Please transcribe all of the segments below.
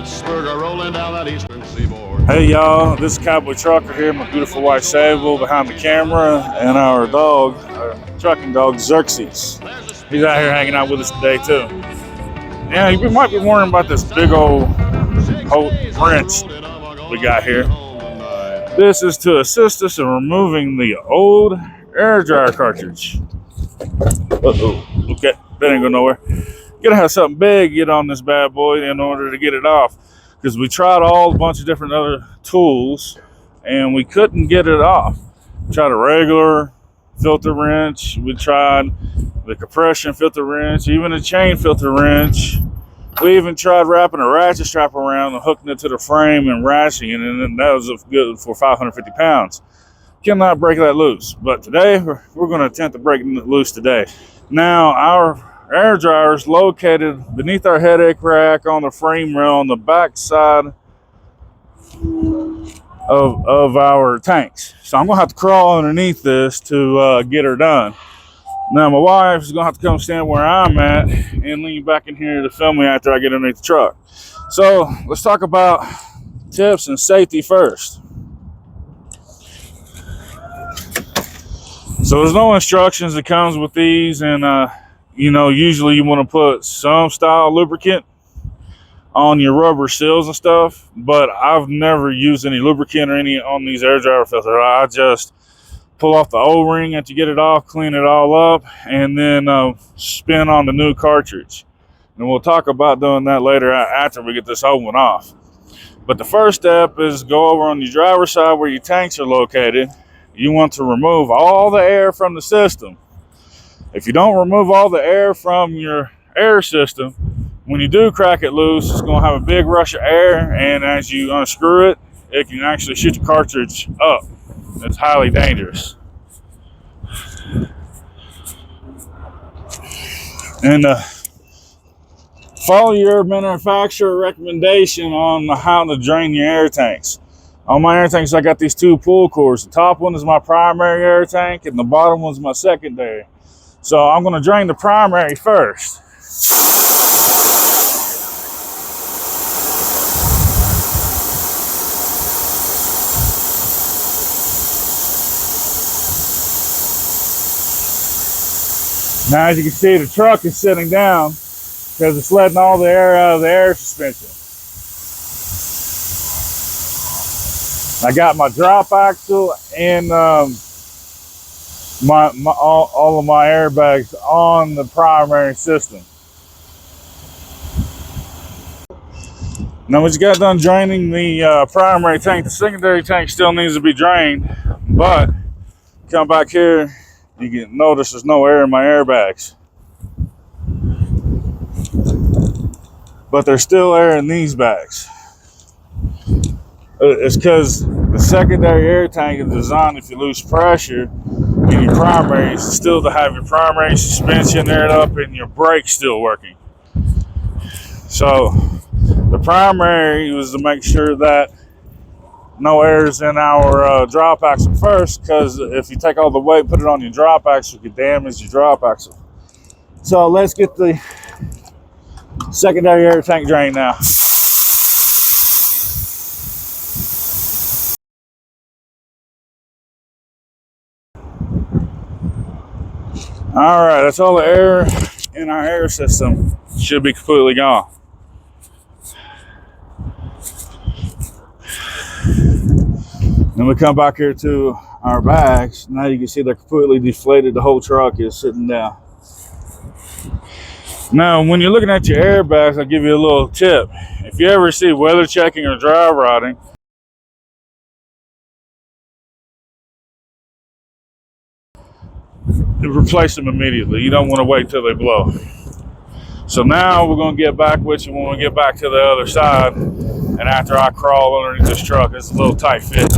Pittsburgh are rolling down that eastern seaboard. Hey y'all, this is Cowboy Trucker here, my beautiful wife Sable behind the camera, and our dog, our trucking dog Xerxes. He's out here hanging out with us today too. Yeah, you might be wondering about this big old wrench we got here. This is to assist us in removing the old air dryer cartridge. Okay, that ain't going nowhere. You gotta have something big get on this bad boy in order to get it off, because we tried a bunch of different other tools and we couldn't get it off. We tried a regular filter wrench, we tried the compression filter wrench, even a chain filter wrench. We even tried wrapping a ratchet strap around and hooking it to the frame and ratcheting it, and that was good for 550 pounds. Cannot break that loose, but today we're going to attempt to break it loose today. Now, our air dryer is located beneath our headache rack on the frame rail on the back side of our tanks. So I'm going to have to crawl underneath this to get her done. Now my wife is going to have to come stand where I'm at and lean back in here to film me after I get underneath the truck. So let's talk about tips and safety first. So there's no instructions that comes with these, and usually you want to put some style lubricant on your rubber seals and stuff, but I've never used any lubricant or any on these air dryer filters. I just pull off the O-ring after you get it off, clean it all up, and then spin on the new cartridge. And we'll talk about doing that later after we get this old one off. But the first step is go over on your driver's side where your tanks are located. You want to remove all the air from the system. If you don't remove all the air from your air system, when you do crack it loose, it's going to have a big rush of air, and as you unscrew it, it can actually shoot your cartridge up. It's highly dangerous. And follow your manufacturer recommendation on how to drain your air tanks. On my air tanks, I got these two pull cords. The top one is my primary air tank, and the bottom one's my secondary. So I'm going to drain the primary first. Now, as you can see, the truck is sitting down because it's letting all the air out of the air suspension. I got my drop axle and all of my airbags on the primary system. Now, once you got done draining the primary tank, the secondary tank still needs to be drained, but come back here, you can notice there's no air in my airbags. But there's still air in these bags. It's because the secondary air tank is designed, if you lose pressure in your primary, it's still to have your primary suspension aired up and your brakes still working. So the primary was to make sure that no air is in our drop axle first, because if you take all the weight and put it on your drop axle, you could damage your drop axle. So let's get the secondary air tank drained now. All right, that's all the air in our air system. Should be completely gone. Then we come back here to our bags. Now you can see they're completely deflated. The whole truck is sitting down. Now, when you're looking at your airbags, I'll give you a little tip. If you ever see weather checking or dry rotting, replace them immediately. You don't want to wait till they blow. So now we're going to get back with you when we get back to the other side, and after I crawl underneath this truck. It's a little tight fit.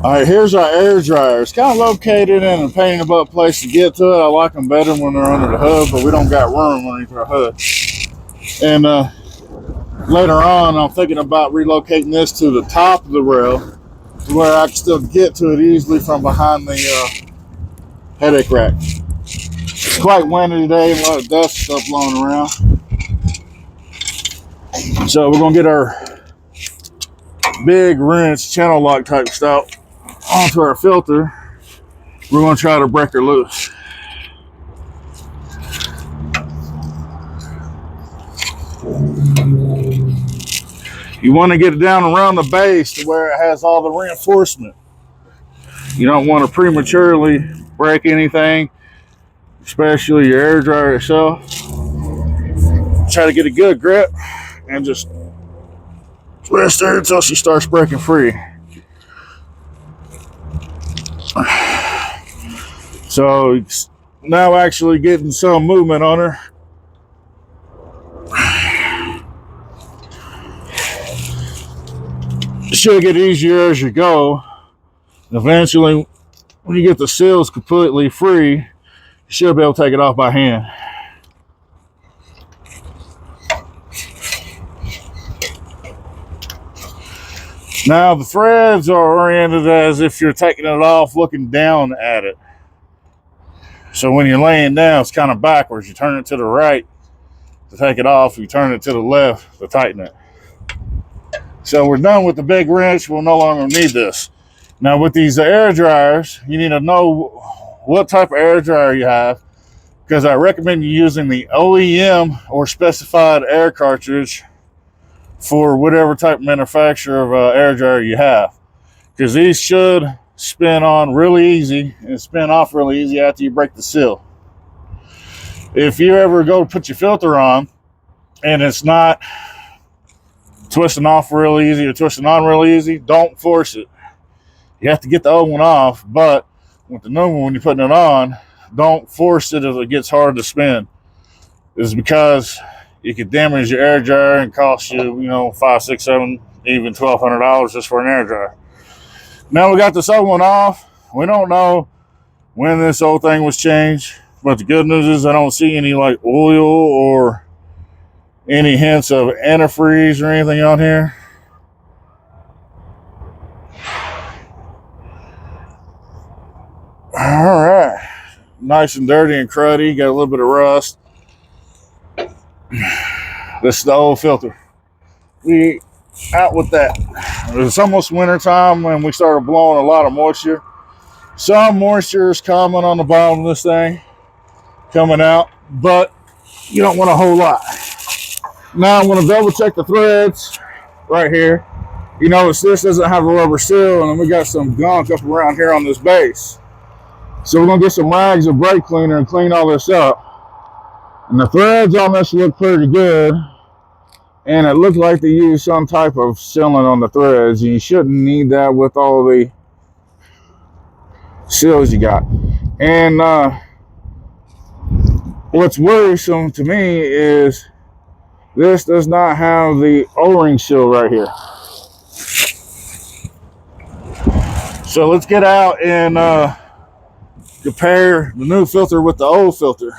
All right, here's our air dryer. It's kind of located in a pain in the butt place to get to it. I like them better when they're under the hood, but we don't got room underneath our hood. And later on, I'm thinking about relocating this to the top of the rail where I can still get to it easily from behind the headache rack. It's quite windy today, a lot of dust stuff blowing around. So we're gonna get our big wrench channel lock type stuff onto our filter. We're gonna try to break her loose. You want to get it down around the base to where it has all the reinforcement. You don't want to prematurely break anything, especially your air dryer itself. Try to get a good grip and just twist her until she starts breaking free. So it's now actually getting some movement on her. It should get easier as you go. Eventually, when you get the seals completely free, you should be able to take it off by hand. Now the threads are oriented as if you're taking it off looking down at it. So when you're laying down, it's kind of backwards. You turn it to the right to take it off. You turn it to the left to tighten it. So we're done with the big wrench. We'll no longer need this. Now with these air dryers, you need to know what type of air dryer you have, because I recommend you using the OEM or specified air cartridge for whatever type of manufacturer of air dryer you have, because these should spin on really easy and spin off really easy after you break the seal. If you ever go to put your filter on and it's not twisting off real easy or twisting on real easy, don't force it. You have to get the old one off, but with the new one, when you're putting it on, don't force it if it gets hard to spin. It's because it could damage your air dryer and cost you, $5, $6, $7, even $1,200 just for an air dryer. Now we got this old one off. We don't know when this old thing was changed, but the good news is I don't see any like oil or any hints of antifreeze or anything on here. All right, nice and dirty and cruddy. Got a little bit of rust. This is the old filter. We out with that. It's almost winter time and we started blowing a lot of moisture. Some moisture is common on the bottom of this thing coming out, but you don't want a whole lot. Now I'm going to double check the threads right here. You notice this doesn't have a rubber seal, and then we got some gunk up around here on this base. So we're going to get some rags of brake cleaner and clean all this up. And the threads on this look pretty good. And it looked like they used some type of sealant on the threads. You shouldn't need that with all the seals you got. And what's worrisome to me is this does not have the O-ring seal right here. So let's get out and compare the new filter with the old filter.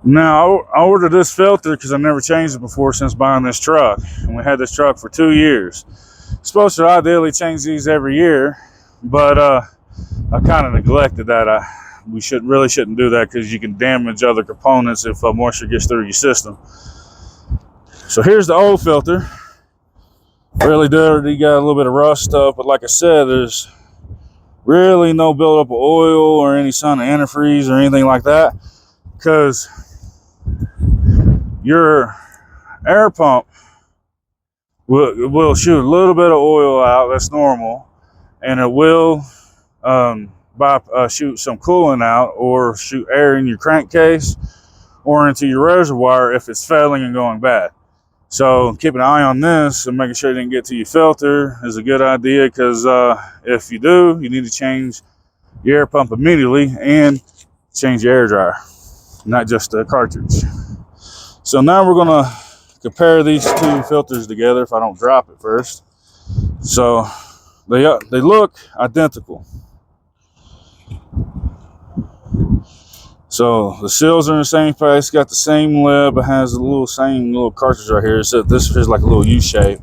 Now, I ordered this filter because I've never changed it before since buying this truck. And we had this truck for 2 years. Supposed to ideally change these every year, but I kind of neglected that. We really shouldn't do that because you can damage other components if moisture gets through your system. So here's the old filter. Really dirty, got a little bit of rust stuff, but like I said, there's really no buildup of oil or any sign of antifreeze or anything like that, because your air pump will shoot a little bit of oil out. That's normal, and it will shoot some coolant out or shoot air in your crankcase or into your reservoir if it's failing and going bad. So keeping an eye on this and making sure it didn't get to your filter is a good idea, because if you do, you need to change your air pump immediately and change your air dryer, not just the cartridge. So now we're going to compare these two filters together if I don't drop it first. So they look identical. So the seals are in the same place, got the same lip, it has the same little cartridge right here, except this is like a little U shape.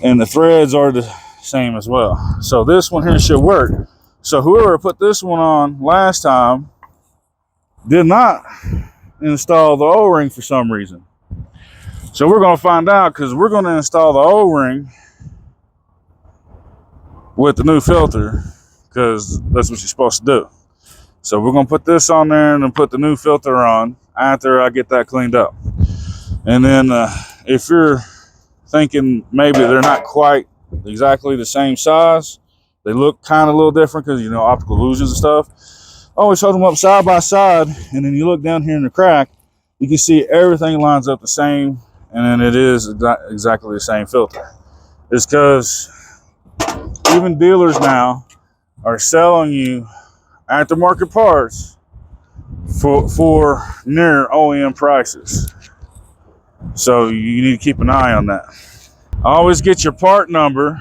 And the threads are the same as well. So this one here should work. So whoever put this one on last time did not install the O-ring for some reason. So we're going to find out, because we're going to install the O-ring with the new filter, because that's what you're supposed to do. So we're going to put this on there and then put the new filter on after I get that cleaned up. And then if you're thinking maybe they're not quite exactly the same size, they look kind of a little different because, you know, optical illusions and stuff, always hold them up side by side, and then you look down here in the crack, you can see everything lines up the same, and then it is exactly the same filter. It's because even dealers now are selling you aftermarket parts for near OEM prices. So you need to keep an eye on that. Always get your part number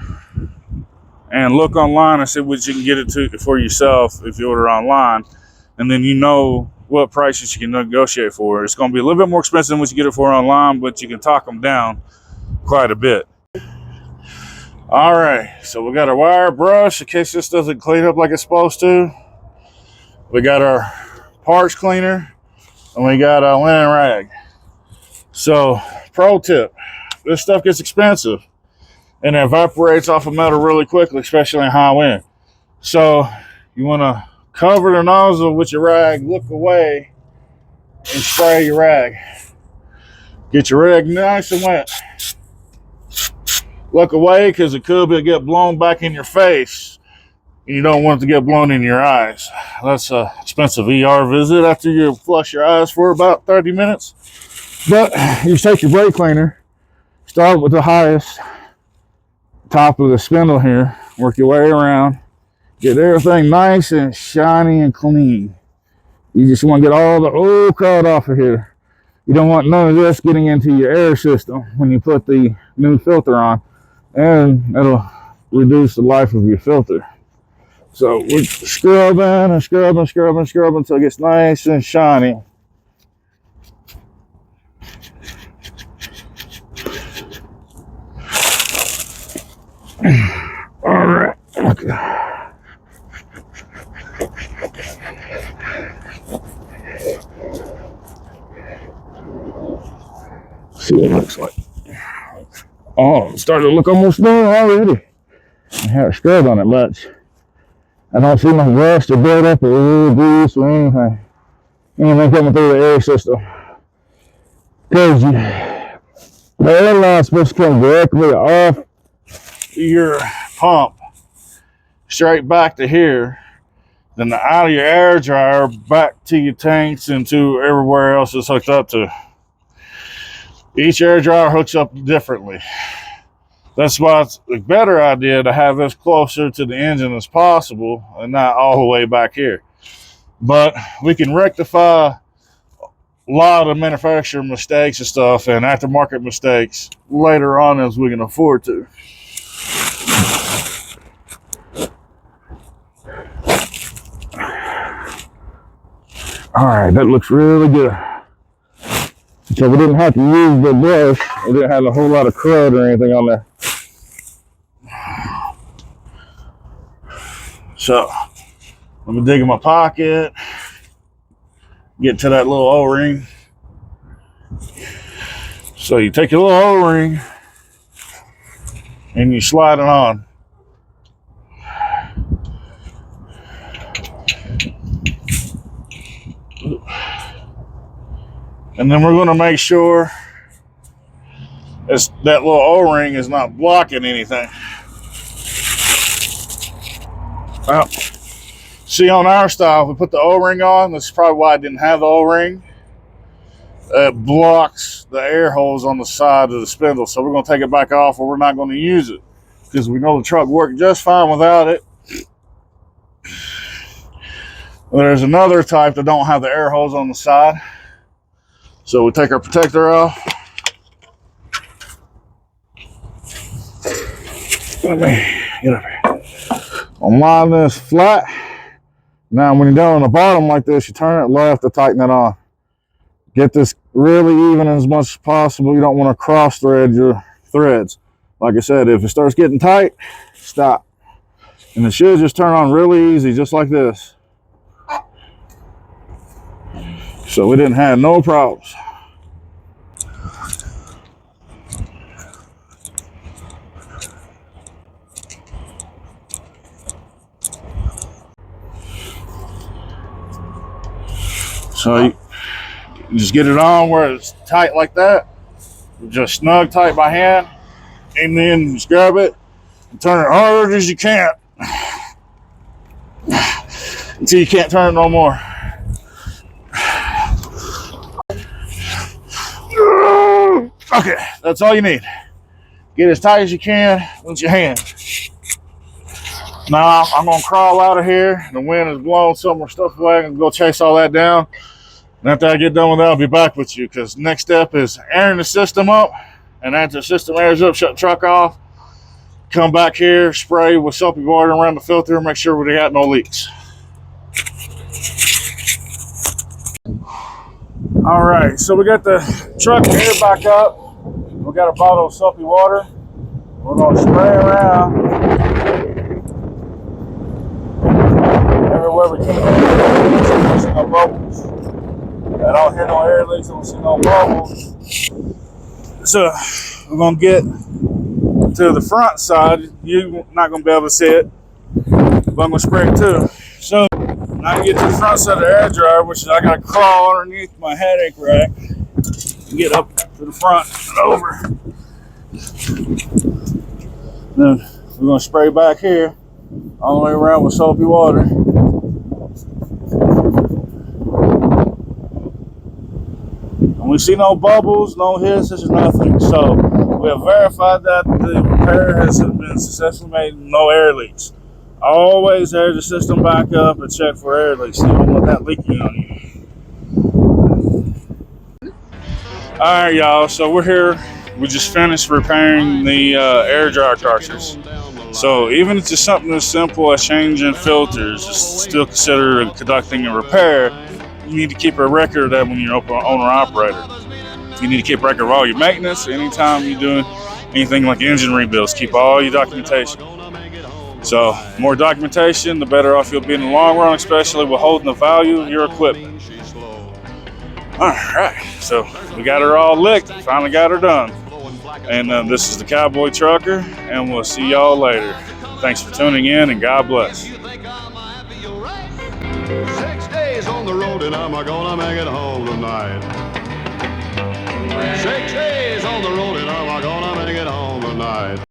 and look online and see what you can get it to for yourself if you order online, and then you know what prices you can negotiate for. It's going to be a little bit more expensive than what you get it for online, but you can talk them down quite a bit. All right, so we got our wire brush in case this doesn't clean up like it's supposed to. We got our parts cleaner, and we got a linen rag. So, pro tip, this stuff gets expensive and it evaporates off of metal really quickly, especially in high wind. So, you want to cover the nozzle with your rag, look away, and spray your rag. Get your rag nice and wet. Look away, because it could get blown back in your face. You don't want it to get blown in your eyes. That's an expensive ER visit after you flush your eyes for about 30 minutes. But you take your brake cleaner, start with the highest top of the spindle here, work your way around, get everything nice and shiny and clean. You just want to get all the old crud off of here. You don't want none of this getting into your air system when you put the new filter on, and it'll reduce the life of your filter. So we're scrubbing and scrubbing until it gets nice and shiny. All right. Okay. See what it looks like. Oh, it's starting to look almost done already. I haven't scrubbed on it much. I don't see no rust or buildup or grease or anything coming through the air system. Because the air line is supposed to come directly off your pump straight back to here, then out of your air dryer back to your tanks and to everywhere else it's hooked up to. Each air dryer hooks up differently. That's why it's a better idea to have this closer to the engine as possible and not all the way back here. But we can rectify a lot of manufacturer mistakes and stuff and aftermarket mistakes later on as we can afford to. All right, that looks really good. So we didn't have to use the brush. We didn't have a whole lot of crud or anything on there. So let me dig in my pocket, get to that little O-ring. So you take your little O-ring and you slide it on. And then we're going to make sure that little O-ring is not blocking anything. Well, see, on our style, if we put the O-ring on, this is probably why I didn't have the O-ring. It blocks the air holes on the side of the spindle. So we're going to take it back off, or we're not going to use it because we know the truck worked just fine without it. There's another type that don't have the air holes on the side. So we take our protector off. Let me get up here. Unline this flat. Now when you're down on the bottom like this, you turn it left to tighten it on. Get this really even as much as possible. You don't want to cross thread your threads. Like I said, if it starts getting tight, stop. And it should just turn on really easy, just like this. So we didn't have no problems. So you just get it on where it's tight like that. Just snug tight by hand. And then just grab it and turn it hard as you can. Until you can't turn it no more. Okay, that's all you need. Get as tight as you can with your hand. Now I'm gonna crawl out of here. The wind is blowing some more stuff away. I'm gonna go chase all that down. And after I get done with that, I'll be back with you, because next step is airing the system up. And after the system airs up, shut the truck off. Come back here, spray with soapy water around the filter, make sure we got no leaks. All right, so we got the truck air back up. We got a bottle of soapy water. We're gonna spray around everywhere we can. Don't see no bubbles. I don't hear no air leaks. I don't see no bubbles. So we're gonna get to the front side. You're not gonna be able to see it, but I'm gonna spray it too. So now I get to the front side of the air dryer, which is I gotta crawl underneath my headache rack and get up to the front and over. Then we're gonna spray back here all the way around with soapy water. And we see no bubbles, no hisses, or nothing. So we have verified that the repair has been successfully made, no air leaks. Always air the system back up and check for air leaks. You don't want that leaking on you. All right, y'all. So we're here. We just finished repairing the air dryer cartridge. So even if it's something as simple as changing filters, it's still considered conducting a repair. You need to keep a record of that when you're owner-operator. You need to keep a record of all your maintenance. Anytime you're doing anything like engine rebuilds, keep all your documentation. So more documentation, the better off you'll be in the long run, especially with holding the value of your equipment. All right, so we got her all licked. Finally got her done. And this is the Cowboy Trucker, and we'll see y'all later. Thanks for tuning in, and God bless. 6 days on the road and I'm gonna make it home tonight. 6 days on the road and I'm gonna make it home tonight.